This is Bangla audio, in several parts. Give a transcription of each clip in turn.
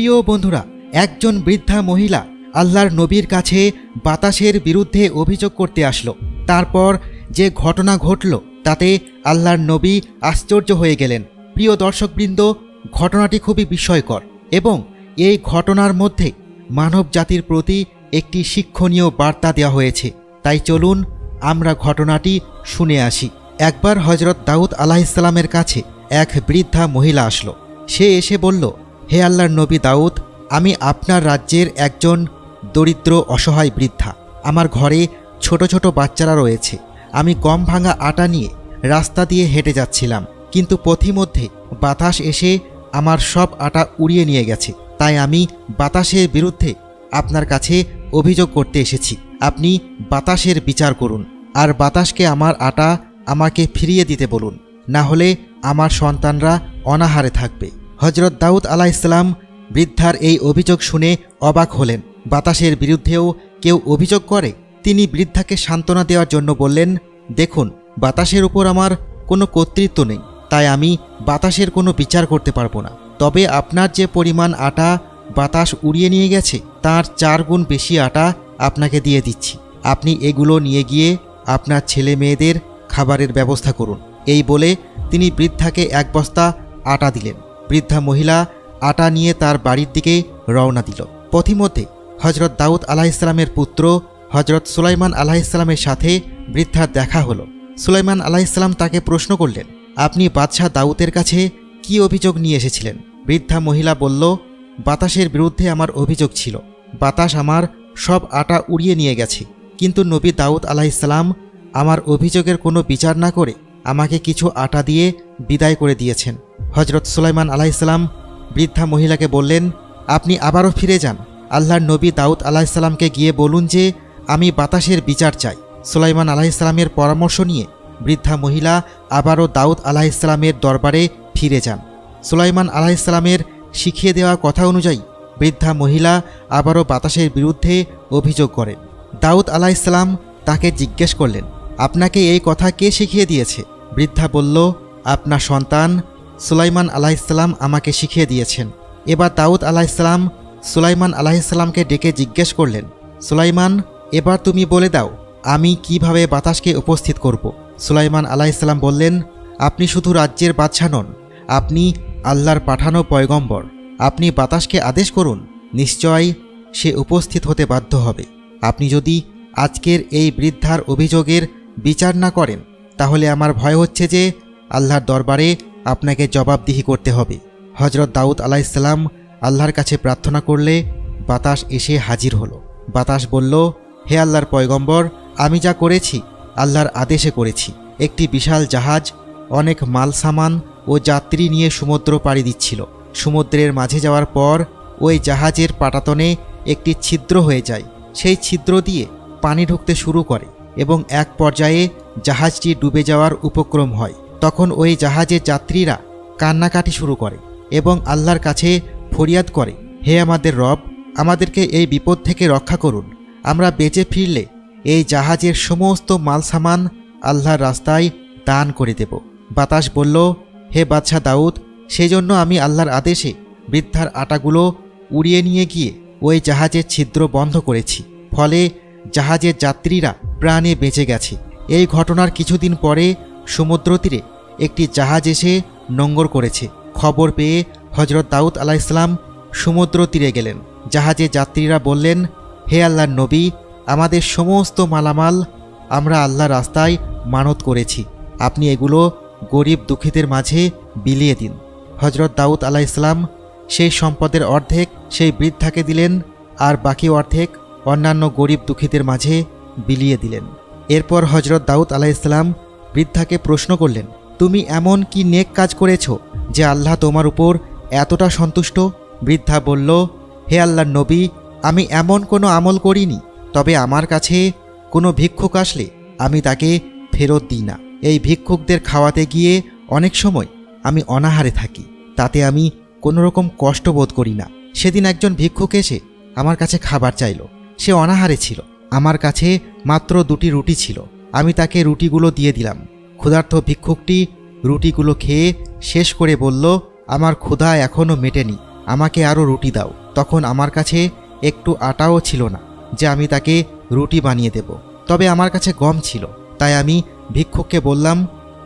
প্রিয় বন্ধুরা, একজন বৃদ্ধা মহিলা আল্লাহর নবীর কাছে বাতাসের বিরুদ্ধে অভিযোগ করতে আসলো। তারপর যে ঘটনা ঘটল তাতে আল্লাহর নবী আশ্চর্য হয়ে গেলেন। প্রিয় দর্শকবৃন্দ, ঘটনাটি খুবই বিস্ময়কর এবং এই ঘটনার মধ্যে মানব জাতির প্রতি একটি শিক্ষণীয় বার্তা দেওয়া হয়েছে। তাই চলুন আমরা ঘটনাটি শুনে আসি। একবার হজরত দাউদ আলাইহিসসালামের কাছে এক বৃদ্ধা মহিলা আসলো। সে এসে বলল, হে আল্লাহর নবী দাউদ, আমি আপনার রাজ্যের একজন দরিদ্র অসহায় বৃদ্ধা। আমার ঘরে ছোট ছোট বাচ্চারা রয়েছে। আমি গম ভাঙা আটা নিয়ে রাস্তা দিয়ে হেঁটে যাচ্ছিলাম, কিন্তু পথিমধ্যে বাতাস এসে আমার সব আটা উড়িয়ে নিয়ে গেছে। তাই আমি বাতাসের বিরুদ্ধে আপনার কাছে অভিযোগ করতে এসেছি। আপনি বাতাসের বিচার করুন আর বাতাসকে আমার আটা আমাকে ফিরিয়ে দিতে বলুন, না হলে আমার সন্তানরা অনাহারে থাকবে। হজরত দাউদ আলাইহিসসালাম বৃদ্ধার এই অভিযোগ শুনে অবাক হলেন। বাতাসের বিরুদ্ধেও কেউ অভিযোগ করে? তিনি বৃদ্ধাকে সান্ত্বনা দেওয়ার জন্য বললেন, দেখুন, বাতাসের উপর আমার কোনো কর্তৃত্ব নেই, তাই আমি বাতাসের কোনো বিচার করতে পারবো না। তবে আপনার যে পরিমাণ আটা বাতাস উড়িয়ে নিয়ে গেছে তার 4 গুণ বেশি আটা আপনাকে দিয়ে দিচ্ছি। আপনি এগুলো নিয়ে গিয়ে আপনার ছেলে মেয়েদের খাবারের ব্যবস্থা করুন। এই বলে তিনি বৃদ্ধাকে 1 বস্তা আটা দিলেন। বৃদ্ধা মহিলা আটা নিয়ে তার বাড়ির দিকে রওনা দিল। পথিমধ্যে হজরত দাউদ আলাইহিসসালামের পুত্র হজরত সুলাইমান আলাইহিসসালামের সাথে বৃদ্ধার দেখা হলো। সুলাইমান আলাইহিসসালাম তাকে প্রশ্ন করলেন, আপনি বাদশাহ দাউদের কাছে কি অভিযোগ নিয়ে এসেছিলেন? বৃদ্ধা মহিলা বলল, বাতাসের বিরুদ্ধে আমার অভিযোগ ছিল। বাতাস আমার সব আটা উড়িয়ে নিয়ে গেছে, কিন্তু নবী দাউদ আলাইহিসসালাম আমার অভিযোগের কোনো বিচার না করে আমাকে কিছু আটা দিয়ে বিদায় করে দিয়েছেন। হজরত সুলাইমান আলাইহিসসালাম বৃদ্ধা মহিলাকে বললেন, আপনি আবারও ফিরে যান। আল্লাহর নবী দাউদ আলাইহিসসালামকে গিয়ে বলুন যে আমি বাতাসের বিচার চাই। সুলাইমান আলাইহিসসালামের পরামর্শ নিয়ে বৃদ্ধা মহিলা আবারও দাউদ আলাইহিসসালামের দরবারে ফিরে যান। সুলাইমান আলাইহিসসালামের শিখিয়ে দেওয়া কথা অনুযায়ী বৃদ্ধা মহিলা আবারও বাতাসের বিরুদ্ধে অভিযোগ করেন। দাউদ আলাইহিসসালাম তাকে জিজ্ঞেস করলেন, আপনাকে এই কথা কে শিখিয়ে দিয়েছে? বৃদ্ধা বলল, আপনার সন্তান সুলাইমান আলাইহিসসালাম আমাকে শিখিয়ে দিয়েছেন। এবার দাউদ আলাইহিসসালাম সুলাইমান আলাইহিসসালামকে ডেকে জিজ্ঞেস করলেন, সুলাইমান, এবার তুমি বলে দাও আমি কিভাবে বাতাসকে উপস্থিত করব। সুলাইমান আলাইহিসসালাম বললেন, আপনি শুধু রাজ্যের বাদশা নন, আপনি আল্লাহর পাঠানো পয়গম্বর। আপনি বাতাসকে আদেশ করুন, নিশ্চয় সে উপস্থিত হতে বাধ্য হবে। আপনি যদি আজকের এই বৃদ্ধার অভিযোগের বিচার না করেন তাহলে আমার ভয় হচ্ছে যে আল্লাহর দরবারে আপনাকে জবাবদিহি করতে হবে। হজরত দাউদ আলাইহিসসালাম আল্লাহর কাছে প্রার্থনা করলে বাতাস এসে হাজির হলো। বাতাস বলল, হে আল্লাহর পয়গম্বর, আমি যা করেছি আল্লাহর আদেশে করেছি। একটি বিশাল জাহাজ অনেক মাল সামান ও যাত্রী নিয়ে সমুদ্র পাড়ি দিচ্ছিল। সমুদ্রের মাঝে যাওয়ার পর ওই জাহাজের পাটাতনে একটি ছিদ্র হয়ে যায়। সেই ছিদ্র দিয়ে পানি ঢুকতে শুরু করে এবং এক পর্যায়ে জাহাজটি ডুবে যাওয়ার উপক্রম হয়। তখন ওই জাহাজের যাত্রীরা কান্নাকাটি শুরু করে এবং আল্লাহর কাছে ফরিয়াদ করে, হে আমাদের রব, আমাদেরকে এই বিপদ থেকে রক্ষা করুন। আমরা বেঁচে ফিরলে এই জাহাজের সমস্ত মাল সামান আল্লাহর রাস্তায় দান করে দেব। বাতাস বলল, হে বাদশাহ দাউদ, সেই জন্য আমি আল্লাহর আদেশে বৃদ্ধার আটাগুলো উড়িয়ে নিয়ে গিয়ে ওই জাহাজের ছিদ্র বন্ধ করেছি। ফলে জাহাজের যাত্রীরা প্রাণে বেঁচে গেছে। এই ঘটনার কিছুদিন পরে সমুদ্র তীরে একটি জাহাজ এসে নোঙর করেছে। খবর পেয়ে হজরত দাউদ আলাইহিসসালাম সমুদ্র তীরে গেলেন। জাহাজের যাত্রীরা বললেন, হে আল্লাহর নবী, আমাদের সমস্ত মালামাল আমরা আল্লাহর রাস্তায় মানত করেছি, আপনি এগুলো গরিব দুঃখীদের মাঝে বিলিয়ে দিন। হজরত দাউদ আলাইহিসসালাম সেই সম্পদের অর্ধেক সেই বৃদ্ধাকে দিলেন আর বাকি অর্ধেক অন্যান্য গরিব দুঃখীদের মাঝে বিলিয়ে দিলেন। এরপর হজরত দাউদ আলাইহিসসালাম বৃদ্ধাকে প্রশ্ন করলেন, তুমি এমন কি নেক কাজ করেছ যে আল্লাহ তোমার উপর এতটা সন্তুষ্ট? বৃদ্ধা বলল, হে আল্লাহর নবী, আমি এমন কোনো আমল করিনি, তবে আমার কাছে কোনো ভিক্ষুক আসলে আমি তাকে ফেরত দিই না। এই ভিক্ষুকদের খাওয়াতে গিয়ে অনেক সময় আমি অনাহারে থাকি, তাতে আমি কোনো রকম কষ্ট বোধ করি না। সেদিন একজন ভিক্ষুক এসে আমার কাছে খাবার চাইল। সে অনাহারে ছিল। আমার কাছে মাত্র 2টি রুটি ছিল। আমি তাকে রুটিগুলো দিয়ে দিলাম। ক্ষুধার্ত ভিক্ষুকটি রুটিগুলো খেয়ে শেষ করে বলল, আমার ক্ষুধা এখনও মেটেনি, আমাকে আরও রুটি দাও। তখন আমার কাছে একটু আটাও ছিল না যে আমি তাকে রুটি বানিয়ে দেব, তবে আমার কাছে গম ছিল। তাই আমি ভিক্ষুককে বললাম,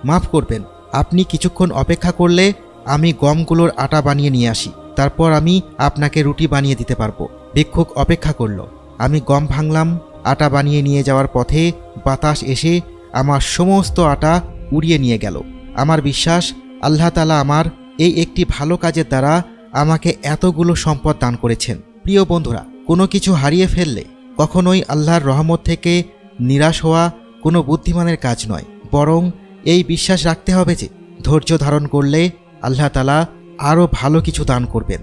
মাফ করবেন, আপনি কিছুক্ষণ অপেক্ষা করলে আমি গমগুলোর আটা বানিয়ে নিয়ে আসি, তারপর আমি আপনাকে রুটি বানিয়ে দিতে পারবো। ভিক্ষুক অপেক্ষা করল। আমি গম ভাঙলাম। আটা বানিয়ে নিয়ে যাওয়ার পথে বাতাস এসে আমার সমস্ত আটা উড়িয়ে নিয়ে গেল। আমার বিশ্বাস আল্লাহ তাআলা আমার এই একটি ভালো কাজের দ্বারা আমাকে এতগুলো সম্পদ দান করেছেন। প্রিয় বন্ধুরা, কোনো কিছু হারিয়ে ফেললে কখনোই আল্লাহর রহমত থেকে নিরাশ হওয়া কোনো বুদ্ধিমানের কাজ নয়, বরং এই বিশ্বাস রাখতে হবে যে ধৈর্য ধারণ করলে আল্লাহ তাআলা আরও ভালো কিছু দান করবেন।